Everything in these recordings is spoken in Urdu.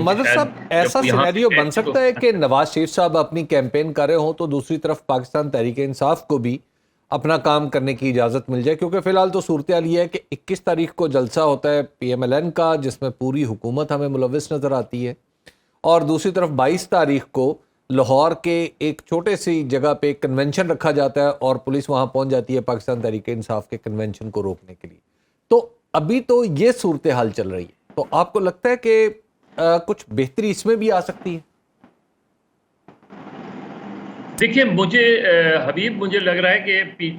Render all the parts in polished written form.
مدر صاحب ایسا سینیریو بن سکتا ہے کہ نواز شریف صاحب اپنی کیمپین کر رہے ہوں تو دوسری طرف پاکستان تحریک انصاف کو بھی اپنا کام کرنے کی اجازت مل جائے؟ کیونکہ فی الحال تو صورتحال یہ ہے کہ 21 تاریخ کو جلسہ ہوتا ہے PMLN کا جس میں پوری حکومت ہمیں ملوث نظر آتی ہے، اور دوسری طرف 22 تاریخ کو لاہور کے ایک چھوٹے سی جگہ پہ ایک کنونشن رکھا جاتا ہے اور پولیس وہاں پہنچ جاتی ہے پاکستان تحریک انصاف کے کنونشن کو روکنے کے لیے۔ تو ابھی تو یہ صورتحال چل رہی ہے، تو آپ کو لگتا ہے کہ کچھ بہتری اس میں بھی آ سکتی ہے؟ دیکھیں حبیب مجھے لگ رہا ہے کہ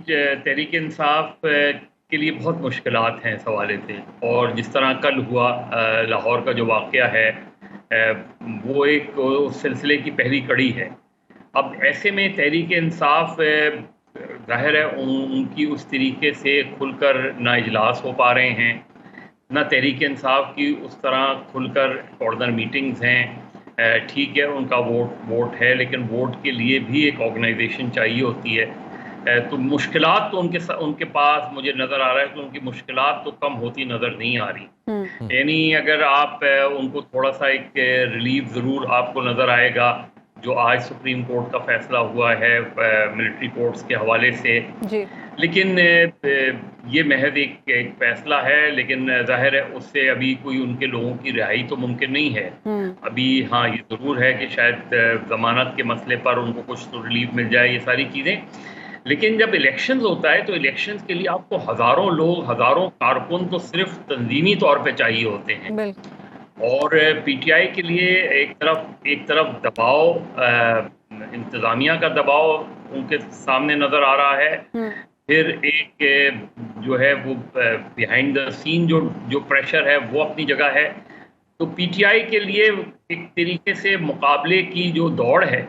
تحریک انصاف کے لیے بہت مشکلات ہیں اس حوالے سے، اور جس طرح کل ہوا لاہور کا جو واقعہ ہے وہ ایک اس سلسلے کی پہلی کڑی ہے۔ اب ایسے میں تحریک انصاف ظاہر ہے ان کی اس طریقے سے کھل کر نہ اجلاس ہو پا رہے ہیں، نہ تحریک انصاف کی اس طرح کھل کر کارنر میٹنگز ہیں۔ ٹھیک ہے ان کا ووٹ ہے، لیکن ووٹ کے لیے بھی ایک آرگنائزیشن چاہیے ہوتی ہے۔ تو مشکلات تو ان کے پاس مجھے نظر آ رہا ہے کہ ان کی مشکلات تو کم ہوتی نظر نہیں آ رہی۔ یعنی اگر آپ ان کو تھوڑا سا ایک ریلیف ضرور آپ کو نظر آئے گا جو آج سپریم کورٹ کا فیصلہ ہوا ہے ملٹری کورٹس کے حوالے سے، لیکن یہ محض ایک فیصلہ ہے، لیکن ظاہر ہے اس سے ابھی کوئی ان کے لوگوں کی رہائی تو ممکن نہیں ہے۔ ابھی ہاں یہ ضرور ہے کہ شاید ضمانت کے مسئلے پر ان کو کچھ تو ریلیف مل جائے، یہ ساری چیزیں، لیکن جب الیکشنز ہوتا ہے تو الیکشنز کے لیے آپ کو ہزاروں لوگ، ہزاروں کارکن تو صرف تنظیمی طور پہ چاہیے ہوتے ہیں، اور PTI کے لیے ایک طرف دباؤ، انتظامیہ کا دباؤ ان کے سامنے نظر آ رہا ہے، پھر ایک جو ہے وہ بیہائنڈ دا سین جو پریشر ہے وہ اپنی جگہ ہے۔ تو PTI کے لیے ایک طریقے سے مقابلے کی جو دوڑ ہے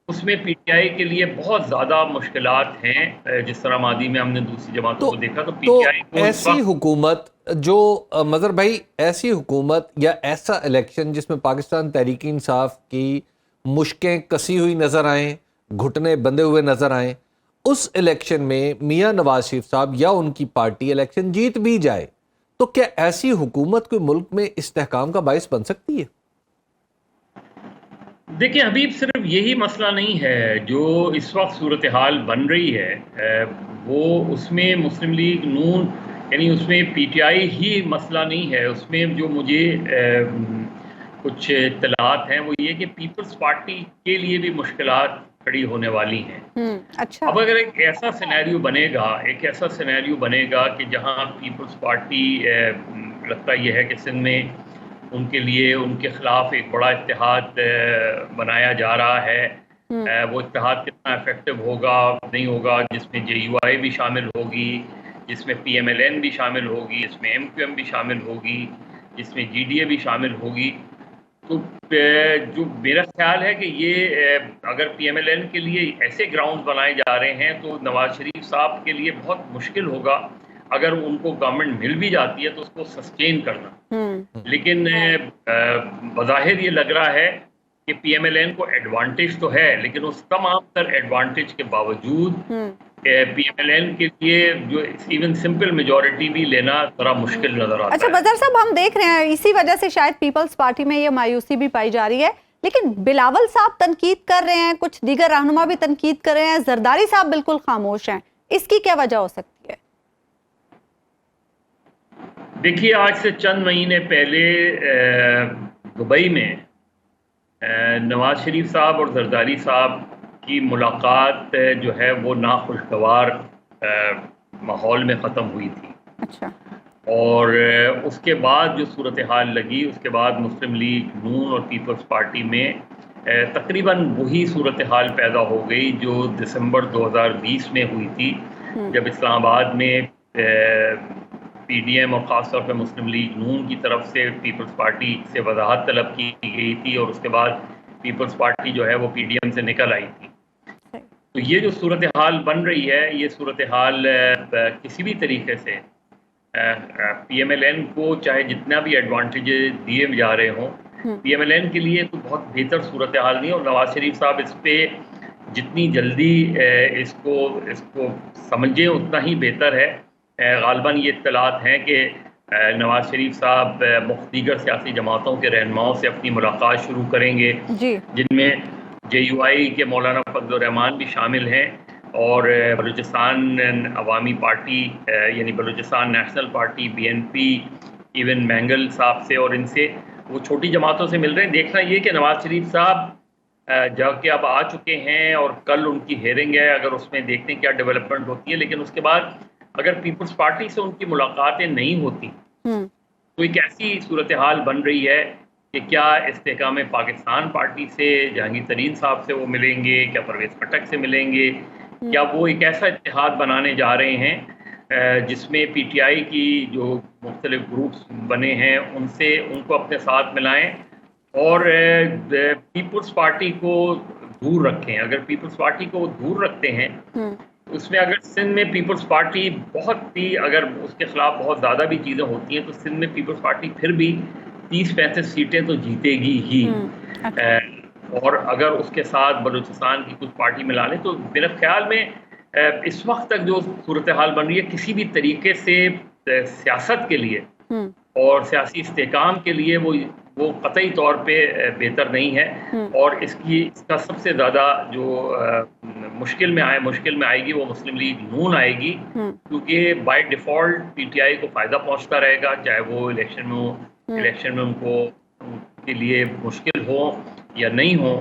اس میں PTI کے لیے بہت زیادہ مشکلات ہیں، جس طرح ماضی میں ہم نے دوسری جماعتوں کو دیکھا۔ تو PTI کو ایسی حکومت جو مظہر بھائی، ایسی حکومت یا ایسا الیکشن جس میں پاکستان تحریک انصاف کی مشکیں کسی ہوئی نظر آئیں، گھٹنے بندھے ہوئے نظر آئیں، اس الیکشن میں میاں نواز شریف صاحب یا ان کی پارٹی الیکشن جیت بھی جائے تو کیا ایسی حکومت کوئی ملک میں استحکام کا باعث بن سکتی ہے؟ دیکھیں حبیب، صرف یہی مسئلہ نہیں ہے جو اس وقت صورتحال بن رہی ہے، وہ اس میں مسلم لیگ نون یعنی اس میں PTI ہی مسئلہ نہیں ہے، اس میں جو مجھے کچھ اطلاعات ہیں وہ یہ کہ پیپلز پارٹی کے لیے بھی مشکلات کھڑی ہونے والی ہیں۔ اچھا، اب اگر ایک ایسا سینیریو بنے گا کہ جہاں پیپلز پارٹی لگتا یہ ہے کہ سندھ میں ان کے لیے ان کے خلاف ایک بڑا اتحاد بنایا جا رہا ہے، وہ اتحاد کتنا افیکٹو ہوگا نہیں ہوگا، جس میں JUI بھی شامل ہوگی، جس میں PMLN بھی شامل ہوگی، جس میں MQM بھی شامل ہوگی، جس میں GDA بھی شامل ہوگی۔ تو جو میرا خیال ہے کہ یہ اگر PMLN کے لیے ایسے گراؤنڈ بنائے جا رہے ہیں تو نواز شریف صاحب کے لیے بہت مشکل ہوگا اگر ان کو گورنمنٹ مل بھی جاتی ہے تو اس کو سسٹین کرنا۔ لیکن بظاہر یہ لگ رہا ہے کہ PMLN کو ایڈوانٹیج تو ہے، لیکن اس تمام تر ایڈوانٹیج کے باوجود PMLN کے لیے جو ایون سمپل میجورٹی بھی لینا ذرا مشکل نظر آتا ہے۔ اچھا بدر صاحب، ہم دیکھ رہے ہیں اسی وجہ سے شاید پیپلز پارٹی میں یہ مایوسی بھی پائی جا رہی ہے، لیکن بلاول صاحب تنقید کر رہے ہیں، کچھ دیگر رہنما بھی تنقید کر رہے ہیں، زرداری صاحب بالکل خاموش ہیں، اس کی کیا وجہ ہو سکتی ہے؟ دیکھیے، آج سے چند مہینے پہلے دبئی میں نواز شریف صاحب اور زرداری صاحب کی ملاقات جو ہے وہ ناخوشگوار ماحول میں ختم ہوئی تھی۔ اچھا، اور اس کے بعد جو صورتحال لگی، اس کے بعد مسلم لیگ نون اور پیپلز پارٹی میں تقریباً وہی صورتحال پیدا ہو گئی جو دسمبر 2020 میں ہوئی تھی، جب اسلام آباد میں PDM اور خاص طور پہ مسلم لیگ نون کی طرف سے پیپلز پارٹی سے وضاحت طلب کی گئی تھی، اور اس کے بعد پیپلز پارٹی جو ہے وہ PDM سے نکل آئی تھی۔ تو یہ جو صورتحال بن رہی ہے، یہ صورتحال کسی بھی طریقے سے PMLN کو چاہے جتنا بھی ایڈوانٹیجز دیے جا رہے ہوں، PMLN کے لیے تو بہت بہتر صورتحال نہیں، اور نواز شریف صاحب اس پہ جتنی جلدی اس کو سمجھیں اتنا ہی بہتر ہے۔ غالباً یہ اطلاعات ہیں کہ نواز شریف صاحب دیگر سیاسی جماعتوں کے رہنماؤں سے اپنی ملاقات شروع کریں گے، جن میں JUI کے مولانا فضل الرحمان بھی شامل ہیں، اور بلوچستان عوامی پارٹی یعنی Balochistan national party BNP، even Mengal صاحب سے، اور ان سے وہ چھوٹی جماعتوں سے مل رہے ہیں۔ دیکھنا یہ کہ نواز شریف صاحب جا کے اب آ چکے ہیں اور کل ان کی ہیئرنگ ہے، اگر اس میں دیکھتے ہیں کیا ڈیولپمنٹ ہوتی ہے، لیکن اس کے بعد اگر پیپلز پارٹی سے ان کی ملاقاتیں نہیں ہوتی تو ایک ایسی صورتحال بن رہی ہے کہ کیا استحکام پاکستان پارٹی سے جہانگیر ترین صاحب سے وہ ملیں گے، کیا پرویز خٹک سے ملیں گے، کیا وہ ایک ایسا اتحاد بنانے جا رہے ہیں جس میں PTI کی جو مختلف گروپس بنے ہیں ان کو اپنے ساتھ ملائیں اور پیپلز پارٹی کو دور رکھیں۔ اگر پیپلز پارٹی کو دور رکھتے ہیں اس میں اگر سندھ میں پیپلز پارٹی بہت ہی اگر اس کے خلاف بہت زیادہ بھی چیزیں ہوتی ہیں تو سندھ میں پیپلز پارٹی پھر بھی 30-35 سیٹیں تو جیتے گی ہی، اور اگر اس کے ساتھ بلوچستان کی کچھ پارٹی ملا لیں تو میرے خیال میں اس وقت تک جو صورتحال بن رہی ہے کسی بھی طریقے سے سیاست کے لیے اور سیاسی استحکام کے لیے وہ قطعی طور پہ بہتر نہیں ہے، اور اس کا سب سے زیادہ جو مشکل میں آئے گی وہ مسلم لیگ نون آئے گی، کیونکہ بائی ڈیفالٹ PTI کو فائدہ پہنچتا رہے گا، چاہے وہ الیکشن میں ان کے لیے مشکل ہو یا نہیں ہو،